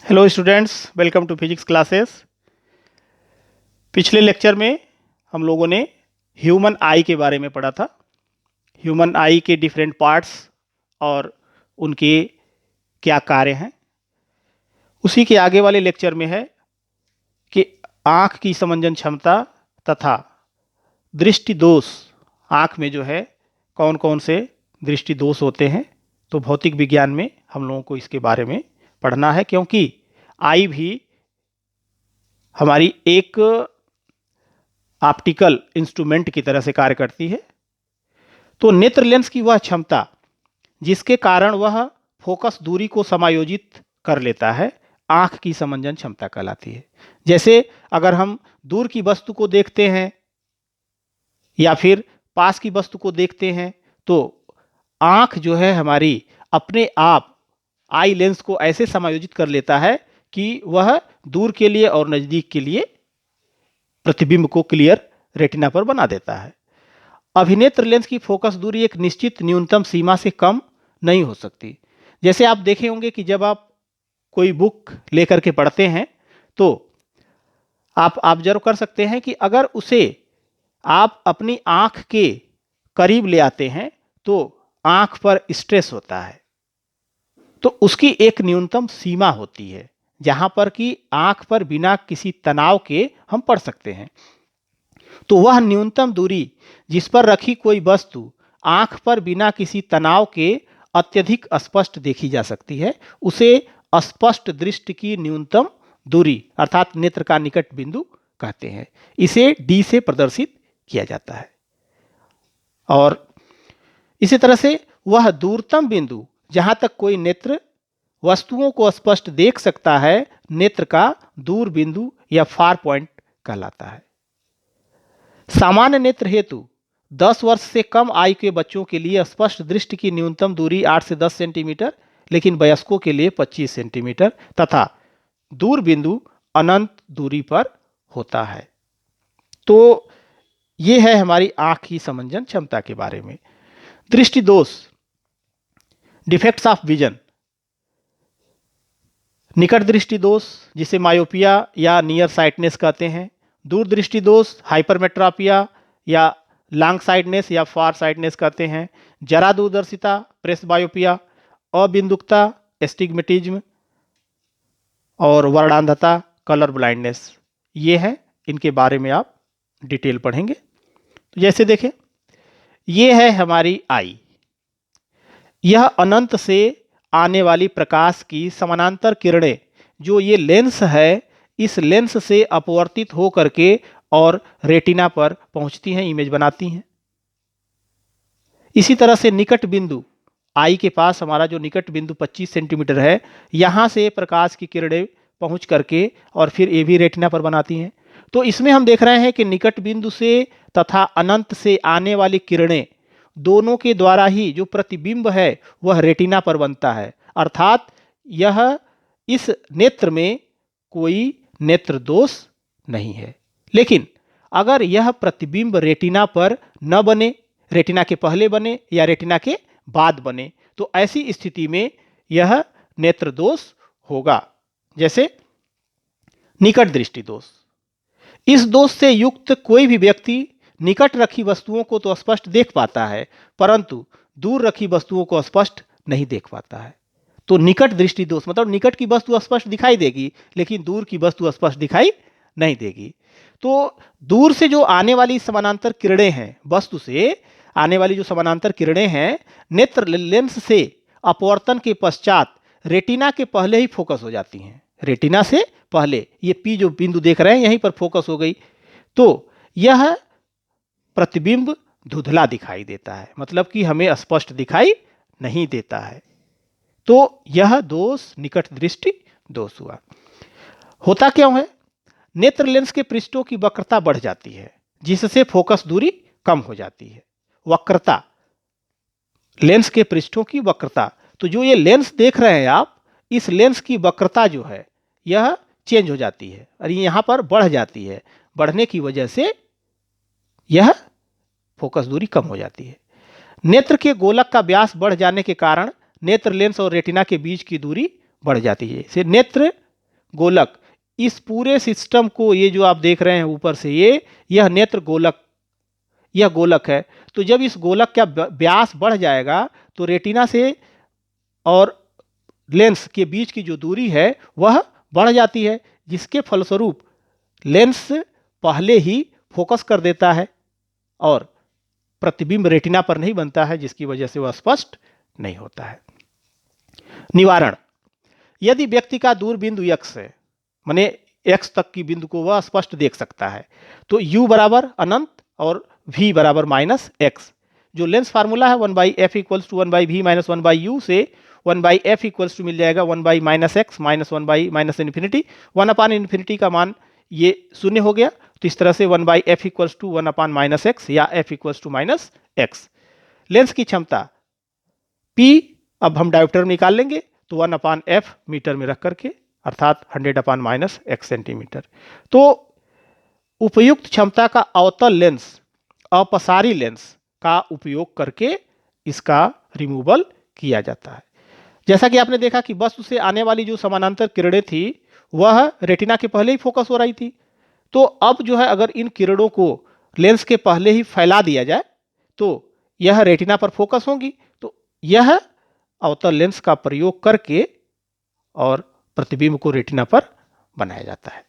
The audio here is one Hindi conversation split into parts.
Hello students, welcome to physics classes. पिछले लेक्चर में हम लोगों ने ह्यूमन आई के बारे में पढ़ा था। ह्यूमन आई के डिफरेंट पार्ट्स और उनके क्या कार्य हैं। उसी के आगे वाले लेक्चर में है कि आँख की समंजन क्षमता तथा दृष्टि दोष, आँख में जो है कौन कौन से दृष्टि दोष होते हैं। तो भौतिक विज्ञान में हम लोगों को इसके बारे में पढ़ना है, क्योंकि आई भी हमारी एक ऑप्टिकल इंस्ट्रूमेंट की तरह से कार्य करती है। तो नेत्र लेंस की वह क्षमता जिसके कारण वह फोकस दूरी को समायोजित कर लेता है, आंख की समंजन क्षमता कहलाती है। जैसे अगर हम दूर की वस्तु को देखते हैं या फिर पास की वस्तु को देखते हैं, तो आंख जो है हमारी अपने आप आई लेंस को ऐसे समायोजित कर लेता है कि वह दूर के लिए और नज़दीक के लिए प्रतिबिंब को क्लियर रेटिना पर बना देता है। अभिनेत्र लेंस की फोकस दूरी एक निश्चित न्यूनतम सीमा से कम नहीं हो सकती। जैसे आप देखे होंगे कि जब आप कोई बुक लेकर के पढ़ते हैं तो आप ऑब्जर्व कर सकते हैं कि अगर उसे आप अपनी आंख के करीब ले आते हैं तो आंख पर स्ट्रेस होता है। तो उसकी एक न्यूनतम सीमा होती है जहां पर कि आंख पर बिना किसी तनाव के हम पढ़ सकते हैं। तो वह न्यूनतम दूरी जिस पर रखी कोई वस्तु आंख पर बिना किसी तनाव के अत्यधिक स्पष्ट देखी जा सकती है, उसे स्पष्ट दृष्टि की न्यूनतम दूरी अर्थात नेत्र का निकट बिंदु कहते हैं। इसे डी से प्रदर्शित किया जाता है। और इसी तरह से वह दूरतम बिंदु जहां तक कोई नेत्र वस्तुओं को स्पष्ट देख सकता है, नेत्र का दूर बिंदु या फार पॉइंट कहलाता है। सामान्य नेत्र हेतु 10 वर्ष से कम आयु के बच्चों के लिए स्पष्ट दृष्टि की न्यूनतम दूरी 8 से 10 सेंटीमीटर, लेकिन वयस्कों के लिए 25 सेंटीमीटर तथा दूर बिंदु अनंत दूरी पर होता है। तो ये है हमारी आंख की समंजन क्षमता के बारे में। दृष्टि दोष, डिफेक्ट्स ऑफ विजन। निकट दृष्टि दोष जिसे मायोपिया या नियर साइटनेस कहते हैं। दूर दृष्टि दोष हाइपरमेट्रोपिया या लॉन्ग साइडनेस या फार साइडनेस कहते हैं। जरा दूरदर्शिता प्रेस बायोपिया, अबिंदुकता एस्टिग्मेटिज्म और वर्णांधता कलर ब्लाइंडनेस, ये है। इनके बारे में आप डिटेल पढ़ेंगे। तो जैसे देखें, ये है हमारी आई। यह अनंत से आने वाली प्रकाश की समानांतर किरणें जो ये लेंस है, इस लेंस से अपवर्तित हो करके और रेटिना पर पहुंचती हैं, इमेज बनाती हैं। इसी तरह से निकट बिंदु आई के पास हमारा जो निकट बिंदु 25 सेंटीमीटर है, यहां से प्रकाश की किरणें पहुंच करके और फिर ये भी रेटिना पर बनाती हैं। तो इसमें हम देख रहे हैं कि निकट बिंदु से तथा अनंत से आने वाली किरणें दोनों के द्वारा ही जो प्रतिबिंब है वह रेटिना पर बनता है, अर्थात यह इस नेत्र में कोई नेत्र दोष नहीं है। लेकिन अगर यह प्रतिबिंब रेटिना पर न बने, रेटिना के पहले बने या रेटिना के बाद बने, तो ऐसी स्थिति में यह नेत्र दोष होगा। जैसे निकट दृष्टि दोष। इस दोष से युक्त कोई भी व्यक्ति निकट रखी वस्तुओं को तो स्पष्ट देख पाता है, परंतु दूर रखी वस्तुओं को स्पष्ट नहीं देख पाता है। तो निकट दृष्टि दोष मतलब निकट की वस्तु स्पष्ट दिखाई देगी, लेकिन दूर की वस्तु स्पष्ट दिखाई नहीं देगी। तो दूर से जो आने वाली समानांतर किरणें हैं, वस्तु से आने वाली जो समानांतर किरणें हैं, नेत्र लेंस से अपवर्तन के पश्चात रेटिना के पहले ही फोकस हो जाती हैं। रेटिना से पहले ये पी जो बिंदु देख रहे हैं, यहीं पर फोकस हो गई, तो यह प्रतिबिंब धुंधला दिखाई देता है, मतलब कि हमें स्पष्ट दिखाई नहीं देता है। तो यह दोष निकट दृष्टि दोष हुआ। होता क्यों है? नेत्र लेंस के पृष्ठों की वक्रता बढ़ जाती है, जिससे फोकस दूरी कम हो जाती है। वक्रता, लेंस के पृष्ठों की वक्रता। तो जो ये लेंस देख रहे हैं आप, इस लेंस की वक्रता जो है यह चेंज हो जाती है और यहां पर बढ़ जाती है। बढ़ने की वजह से यह फोकस दूरी कम हो जाती है। नेत्र के गोलक का व्यास बढ़ जाने के कारण नेत्र लेंस और रेटिना के बीच की दूरी बढ़ जाती है। इसे नेत्र गोलक, इस पूरे सिस्टम को, ये जो आप देख रहे हैं ऊपर से, यह नेत्र गोलक, यह गोलक है। तो जब इस गोलक का व्यास बढ़ जाएगा तो रेटिना से और लेंस के बीच की जो दूरी है वह बढ़ जाती है, जिसके फलस्वरूप लेंस पहले ही फोकस कर देता है और प्रतिबिंब रेटिना पर नहीं बनता है, जिसकी वजह से वह स्पष्ट नहीं होता है। निवारण: यदि व्यक्ति का दूर बिंदु x है, माने x तक की बिंदु को वह स्पष्ट देख सकता है, तो u बराबर अनंत और v बराबर -x। जो लेंस फार्मूला है 1/f equals to 1/v minus 1/u से 1/f इक्वल्स टू मिल जाएगा 1/-x माइनस 1/-इन्फिनिटी। 1/इन्फिनिटी का मान ये शून्य हो गया, तो इस तरह से 1/f इक्वल्स टू 1/-x या f equals to -x। Lens की क्षमता p अब हम डायोप्टर में निकाल लेंगे, तो 1/f मीटर में रख करके, अर्थात 100/-x सेंटीमीटर। तो उपयुक्त क्षमता का अवतल लेंस, अपसारी लेंस का उपयोग करके इसका रिमूवल किया जाता है। जैसा कि आपने देखा कि वस्तु से आने वाली जो समानांतर किरणें थी वह रेटिना के पहले ही फोकस हो रही थी। तो अब जो है, अगर इन किरणों को लेंस के पहले ही फैला दिया जाए तो यह रेटिना पर फोकस होंगी। तो यह अवतल लेंस का प्रयोग करके और प्रतिबिंब को रेटिना पर बनाया जाता है।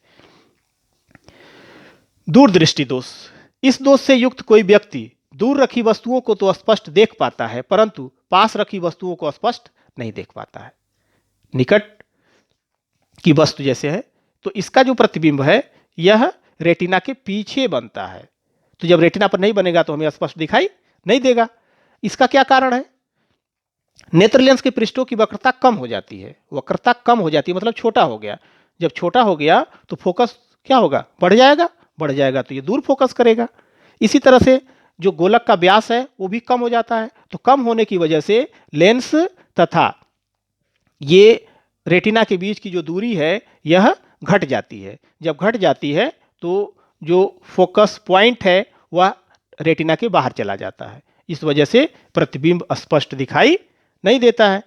दूरदृष्टि दोष: इस दोष से युक्त कोई व्यक्ति दूर रखी वस्तुओं को तो स्पष्ट देख पाता है, परंतु पास रखी वस्तुओं को स्पष्ट नहीं देख पाता है। निकट की वस्तु जैसे है, तो इसका जो प्रतिबिंब है यह रेटिना के पीछे बनता है, तो जब रेटिना पर नहीं बनेगा तो हमें स्पष्ट दिखाई नहीं देगा। इसका क्या कारण है? नेत्र लेंस के पृष्ठों की वक्रता कम हो जाती है। वक्रता कम हो जाती है मतलब छोटा हो गया। जब छोटा हो गया तो फोकस क्या होगा? बढ़ जाएगा। बढ़ जाएगा तो ये दूर फोकस करेगा। इसी तरह से जो गोलक का व्यास है वो भी कम हो जाता है। तो कम होने की वजह से लेंस तथा ये रेटिना के बीच की जो दूरी है यह घट जाती है। जब घट जाती है तो जो फोकस पॉइंट है वह रेटिना के बाहर चला जाता है। इस वजह से प्रतिबिंब स्पष्ट दिखाई नहीं देता है।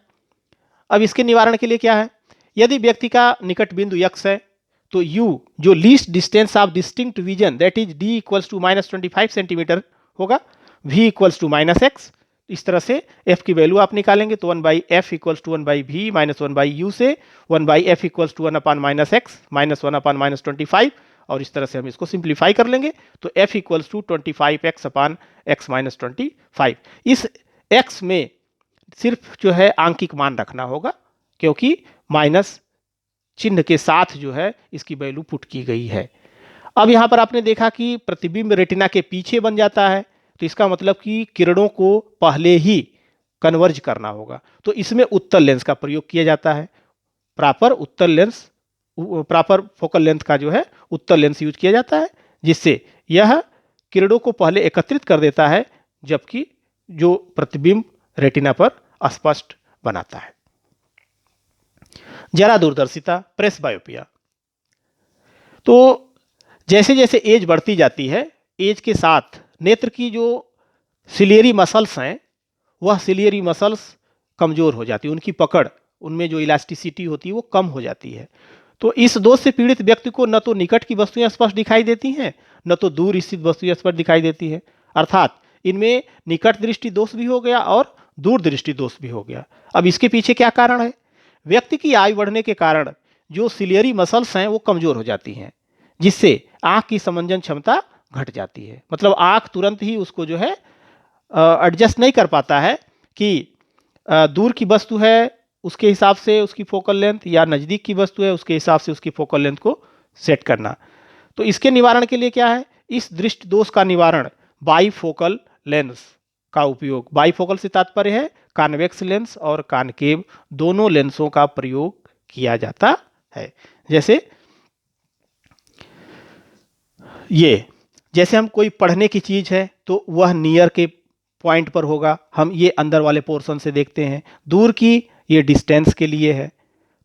अब इसके निवारण के लिए क्या है? यदि व्यक्ति का निकट बिंदु x है तो u जो least distance of distinct vision that is d equals to -25 centimetre होगा, v इक्वल्स टू -x। इस तरह से f की वैल्यू आप निकालेंगे तो 1/f equals to 1/v minus 1/u से 1/f equals to 1/-x minus 1/-25, और इस तरह से हम इसको सिंप्लीफाई कर लेंगे तो f equals to 25x/x minus 25। इस x में सिर्फ जो है आंकिक मान रखना होगा, क्योंकि माइनस चिन्ह के साथ जो है इसकी वैल्यू पुट की गई है। अब यहां पर आपने देखा कि प्रतिबिंब रेटिना के पीछे बन जाता है, तो इसका मतलब कि किरणों को पहले ही कन्वर्ज करना होगा। तो इसमें उत्तल लेंस का प्रयोग किया जाता है। प्रॉपर फोकल लेंथ का जो है उत्तल लेंस यूज किया जाता है, जिससे यह किरणों को पहले एकत्रित कर देता है, जबकि जो प्रतिबिंब रेटिना पर अस्पष्ट बनाता है। जरा दूरदर्शिता, प्रेस बायोपिया। तो जैसे जैसे एज बढ़ती जाती है, एज के साथ नेत्र की जो सिलियरी मसल्स हैं वह सिलियरी मसल्स कमजोर हो जाती है, उनकी पकड़, उनमें जो इलास्टिसिटी होती है वो कम हो जाती है। तो इस दोष से पीड़ित व्यक्ति को न तो निकट की वस्तुएं स्पष्ट दिखाई देती हैं, न तो दूर स्थित वस्तुएं स्पष्ट दिखाई देती है। अर्थात इनमें निकट दृष्टि दोष भी हो गया और दूर दृष्टि दोष भी हो गया। अब इसके पीछे क्या कारण है? व्यक्ति की आयु बढ़ने के कारण जो सिलियरी मसल्स हैं वो कमजोर हो जाती हैं, जिससे आंख की समंजन क्षमता घट जाती है। मतलब आंख तुरंत ही उसको जो है एडजस्ट नहीं कर पाता है कि दूर की वस्तु है उसके हिसाब से उसकी फोकल लेंथ, या नज़दीक की वस्तु है उसके हिसाब से उसकी फोकल लेंथ को सेट करना। तो इसके निवारण के लिए क्या है? इस दृष्टि दोष का निवारण बाईफोकल लेंस का उपयोग, बाईफोकल से तात्पर्य है कॉन्वेक्स लेंस और कॉनकेव दोनों लेंसों का प्रयोग किया जाता है। जैसे हम कोई पढ़ने की चीज है तो वह नियर के पॉइंट पर होगा, हम ये अंदर वाले पोर्शन से देखते हैं। दूर की ये डिस्टेंस के लिए है।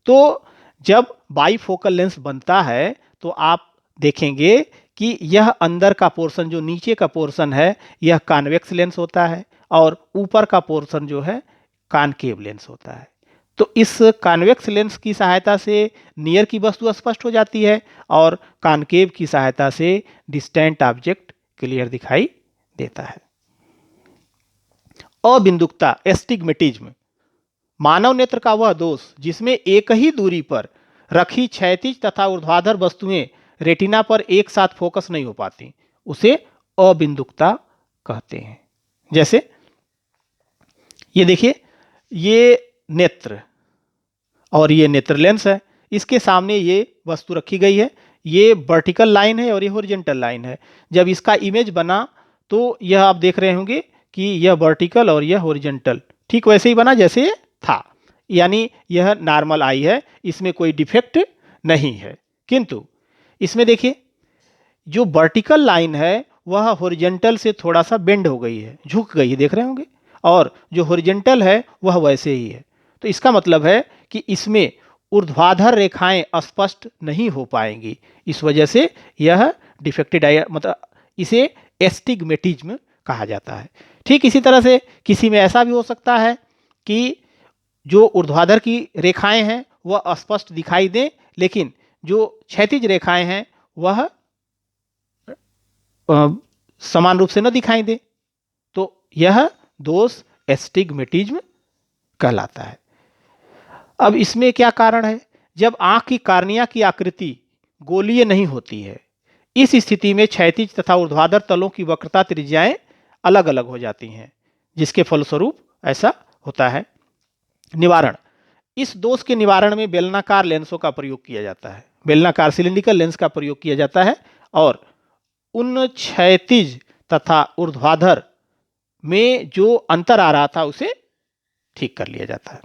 तो जब बाईफोकल लेंस बनता है तो आप देखेंगे कि यह अंदर का पोर्शन, जो नीचे का पोर्शन है, यह कॉन्वेक्स लेंस होता है और ऊपर का पोर्शन जो है कॉनकेव लेंस होता है। तो इस कॉन्वेक्स लेंस की सहायता से नियर की वस्तु स्पष्ट हो जाती है और कॉनकेव की सहायता से डिस्टेंट ऑब्जेक्ट क्लियर दिखाई देता है। अबिंदुकता एस्टिग्मेटिज्म मानव नेत्र का वह दोष जिसमें एक ही दूरी पर रखी क्षैतिज तथा ऊर्ध्वाधर वस्तुएं रेटिना पर एक साथ फोकस नहीं हो पाती, उसे अबिंदुकता कहते हैं। जैसे ये देखिए, ये नेत्र और ये नेत्र लेंस है, इसके सामने ये वस्तु रखी गई है, ये वर्टिकल लाइन है और ये हॉरिजॉन्टल लाइन है। जब इसका इमेज बना तो यह आप देख रहे होंगे कि यह वर्टिकल और यह हॉरिजॉन्टल ठीक वैसे ही बना जैसे ये था, यानी यह नॉर्मल आई है, इसमें कोई डिफेक्ट नहीं है। किंतु इसमें देखिए, जो वर्टिकल लाइन है वह हॉरिजॉन्टल से थोड़ा सा बेंड हो गई है, झुक गई है, देख रहे होंगे, और जो हॉरिजॉन्टल है वह वैसे ही है। तो इसका मतलब है कि इसमें ऊर्ध्वाधर रेखाएं स्पष्ट नहीं हो पाएंगी, इस वजह से यह डिफेक्टेड आई, मतलब इसे एस्टिग्मेटिज्म कहा जाता है। ठीक इसी तरह से किसी में ऐसा भी हो सकता है कि जो ऊर्ध्वाधर की रेखाएं हैं वह स्पष्ट दिखाई दें, लेकिन जो क्षैतिज रेखाएं हैं वह समान रूप से न दिखाई दे, तो यह दोष एस्टिग्मेटिज्म कहलाता है। अब इसमें क्या कारण है? जब आंख की कार्निया की आकृति गोलीय नहीं होती है, इस स्थिति में क्षैतिज तथा ऊर्ध्वाधर तलों की वक्रता त्रिज्याएं अलग अलग हो जाती हैं, जिसके फलस्वरूप ऐसा होता है। निवारण: इस दोष के निवारण में बेलनाकार लेंसों का प्रयोग किया जाता है, बेलनाकार सिलिंड्रिकल लेंस का प्रयोग किया जाता है, और उन क्षैतिज तथा ऊर्ध्वाधर में जो अंतर आ रहा था उसे ठीक कर लिया जाता है।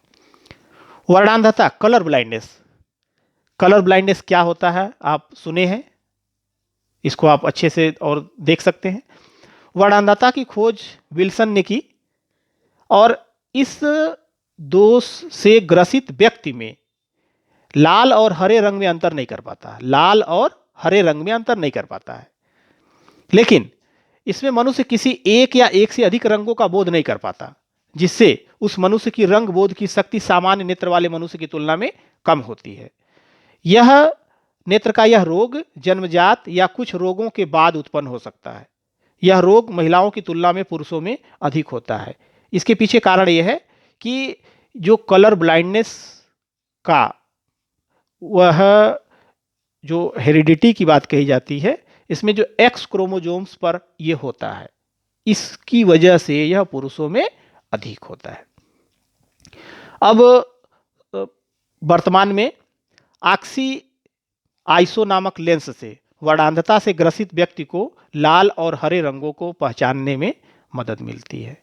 वर्णांधता, कलर ब्लाइंडनेस। कलर ब्लाइंडनेस क्या होता है आप सुने हैं, इसको आप अच्छे से और देख सकते हैं। वर्णांधता की खोज विल्सन ने की और इस दोष से ग्रसित व्यक्ति में लाल और हरे रंग में अंतर नहीं कर पाता, लाल और हरे रंग में अंतर नहीं कर पाता है, लेकिन इसमें मनुष्य किसी एक या एक से अधिक रंगों का बोध नहीं कर पाता, जिससे उस मनुष्य की रंग बोध की शक्ति सामान्य नेत्र वाले मनुष्य की तुलना में कम होती है। यह नेत्र का यह रोग जन्मजात या कुछ रोगों के बाद उत्पन्न हो सकता है। यह रोग महिलाओं की तुलना में पुरुषों में अधिक होता है। इसके पीछे कारण यह है कि जो कलर ब्लाइंडनेस का वह जो हेरिडिटी की बात कही जाती है, इसमें जो एक्स क्रोमोजोम्स पर यह होता है, इसकी वजह से यह पुरुषों में अधिक होता है। अब वर्तमान में ऑक्सी आइसो नामक लेंस से वर्णांधता से ग्रसित व्यक्ति को लाल और हरे रंगों को पहचानने में मदद मिलती है।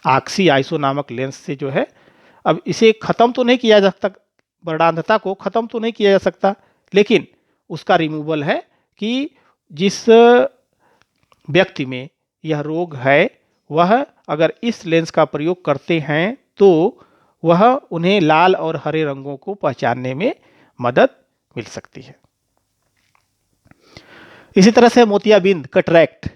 ऑक्सी आइसो नामक लेंस से जो है, अब इसे खत्म तो नहीं किया जा सकता, वर्णांधता को खत्म तो नहीं किया जा सकता, लेकिन उसका रिमूवल है कि जिस व्यक्ति में यह रोग है वह अगर इस लेंस का प्रयोग करते हैं तो वह उन्हें लाल और हरे रंगों को पहचानने में मदद मिल सकती है। इसी तरह से मोतियाबिंद, कैटरैक्ट,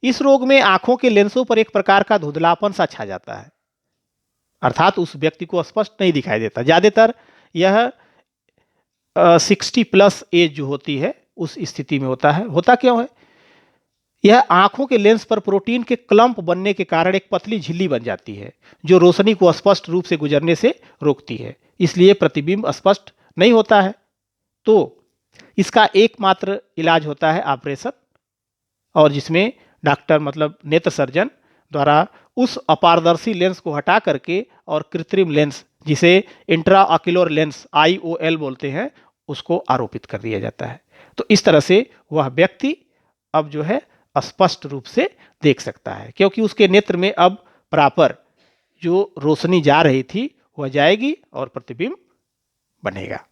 इस रोग में आंखों के लेंसों पर एक प्रकार का धुंधलापन सा छा जाता है, अर्थात उस व्यक्ति को स्पष्ट नहीं दिखाई देता। ज्यादातर यह 60+ एज जो होती है उस स्थिति में होता है। होता क्यों है? यह आंखों के लेंस पर प्रोटीन के क्लंप बनने के कारण एक पतली झिल्ली बन जाती है जो रोशनी को स्पष्ट रूप से गुजरने से रोकती है, इसलिए प्रतिबिंब स्पष्ट नहीं होता है। तो इसका एकमात्र इलाज होता है ऑपरेशन, और जिसमें डॉक्टर मतलब नेत्र सर्जन द्वारा उस अपारदर्शी लेंस को हटा करके और कृत्रिम लेंस, जिसे इंट्रा ऑक्यूलर लेंस IOL बोलते हैं, उसको आरोपित कर दिया जाता है। तो इस तरह से वह व्यक्ति अब जो है स्पष्ट रूप से देख सकता है, क्योंकि उसके नेत्र में अब प्रॉपर जो रोशनी जा रही थी वह जाएगी और प्रतिबिंब बनेगा।